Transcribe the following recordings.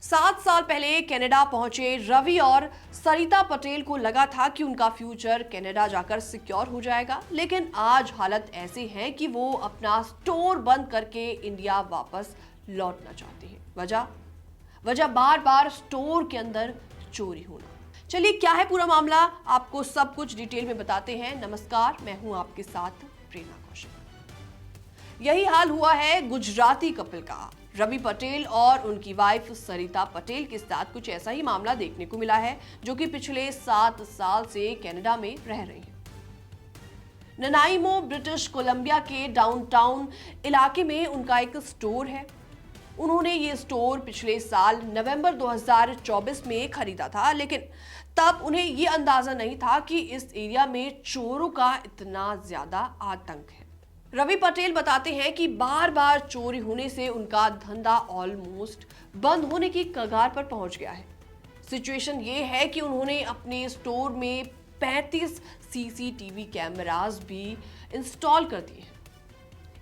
7 साल पहले कनाडा पहुंचे रवि और सरिता पटेल को लगा था कि उनका फ्यूचर कनाडा जाकर सिक्योर हो जाएगा, लेकिन आज हालत ऐसी है कि वो अपना स्टोर बंद करके इंडिया वापस लौटना चाहते हैं। वजह बार बार स्टोर के अंदर चोरी होना। चलिए, क्या है पूरा मामला, आपको सब कुछ डिटेल में बताते हैं। नमस्कार, मैं हूं आपके साथ प्रेरणा कौशिक। यही हाल हुआ है गुजराती कपल का। रवि पटेल और उनकी वाइफ सरिता पटेल के साथ कुछ ऐसा ही मामला देखने को मिला है, जो कि पिछले 7 साल से कनाडा में रह रहे हैं। ननाइमो, ब्रिटिश कोलंबिया के डाउनटाउन इलाके में उनका एक स्टोर है। उन्होंने ये स्टोर पिछले साल नवंबर 2024 में खरीदा था, लेकिन तब उन्हें ये अंदाजा नहीं था कि इस एरिया में चोरों का इतना ज्यादा आतंक है। रवि पटेल बताते हैं कि बार बार चोरी होने से उनका धंधा ऑलमोस्ट बंद होने की कगार पर पहुंच गया है। सिचुएशन ये है कि उन्होंने अपने स्टोर में 35 सीसीटीवी कैमरास भी इंस्टॉल कर दिए हैं।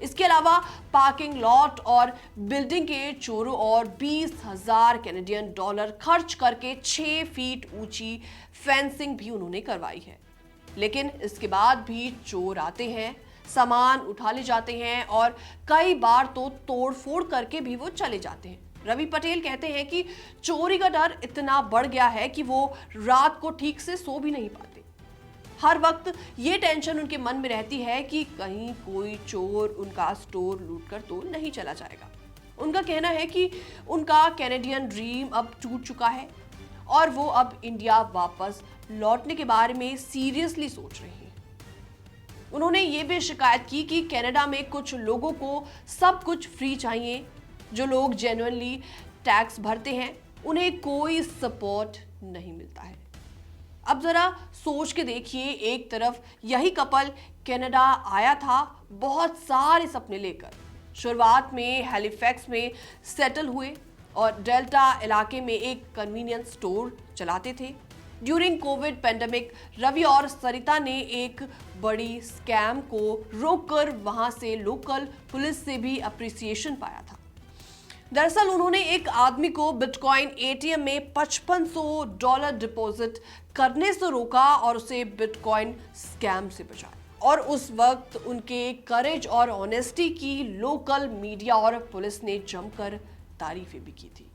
इसके अलावा पार्किंग लॉट और बिल्डिंग के चोरों और 20,000 कैनेडियन डॉलर खर्च करके 6 फीट ऊंची फेंसिंग भी उन्होंने करवाई है। लेकिन इसके बाद भी चोर आते हैं, सामान उठा ले जाते हैं और कई बार तो तोड़फोड़ करके भी वो चले जाते हैं। रवि पटेल कहते हैं कि चोरी का डर इतना बढ़ गया है कि वो रात को ठीक से सो भी नहीं पाते। हर वक्त ये टेंशन उनके मन में रहती है कि कहीं कोई चोर उनका स्टोर लूटकर तो नहीं चला जाएगा। उनका कहना है कि उनका कैनेडियन ड्रीम अब टूट चुका है और वो अब इंडिया वापस लौटने के बारे में सीरियसली सोच रहे हैं। उन्होंने ये भी शिकायत की कि कनाडा में कुछ लोगों को सब कुछ फ्री चाहिए। जो लोग जेन्युइनली टैक्स भरते हैं, उन्हें कोई सपोर्ट नहीं मिलता है। अब जरा सोच के देखिए, एक तरफ यही कपल कनाडा आया था बहुत सारे सपने लेकर। शुरुआत में हैलिफैक्स में सेटल हुए और डेल्टा इलाके में एक कन्वीनियंस स्टोर चलाते थे। ड्यूरिंग कोविड पेंडेमिक रवि और सरिता ने एक बड़ी स्कैम को रोककर वहां से लोकल पुलिस से भी अप्रिसिएशन पाया था। दरअसल उन्होंने एक आदमी को बिटकॉइन एटीएम में $5500 डिपॉजिट करने से रोका और उसे बिटकॉइन स्कैम से बचाया। और उस वक्त उनके करेज और ऑनेस्टी की लोकल मीडिया और पुलिस ने जमकर तारीफें भी की थी।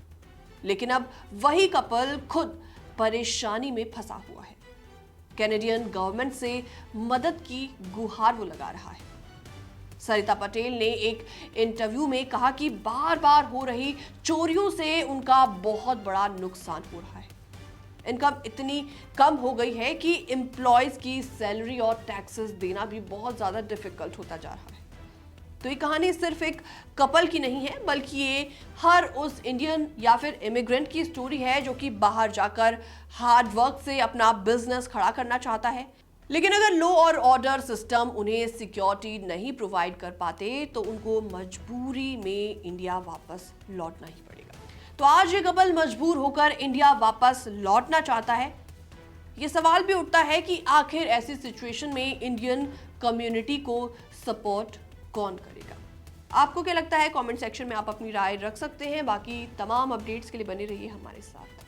लेकिन अब वही कपल खुद परेशानी में फंसा हुआ है। कैनेडियन गवर्नमेंट से मदद की गुहार वो लगा रहा है। सरिता पटेल ने एक इंटरव्यू में कहा कि बार बार हो रही चोरियों से उनका बहुत बड़ा नुकसान हो रहा है। इनकम इतनी कम हो गई है कि एम्प्लॉयज की सैलरी और टैक्सेस देना भी बहुत ज्यादा डिफिकल्ट होता जा रहा है। तो ये कहानी सिर्फ एक कपल की नहीं है, बल्कि ये हर उस इंडियन या फिर इमिग्रेंट की स्टोरी है जो कि बाहर जाकर हार्ड वर्क से अपना बिजनेस खड़ा करना चाहता है। लेकिन अगर लॉ और ऑर्डर सिस्टम उन्हें सिक्योरिटी नहीं प्रोवाइड कर पाते तो उनको मजबूरी में इंडिया वापस लौटना ही पड़ेगा। तो आज ये कपल मजबूर होकर इंडिया वापस लौटना चाहता है। ये सवाल भी उठता है कि आखिर ऐसी सिचुएशन में इंडियन कम्युनिटी को सपोर्ट कौन करेगा। आपको क्या लगता है? कमेंट सेक्शन में आप अपनी राय रख सकते हैं। बाकी तमाम अपडेट्स के लिए बने रहिए हमारे साथ।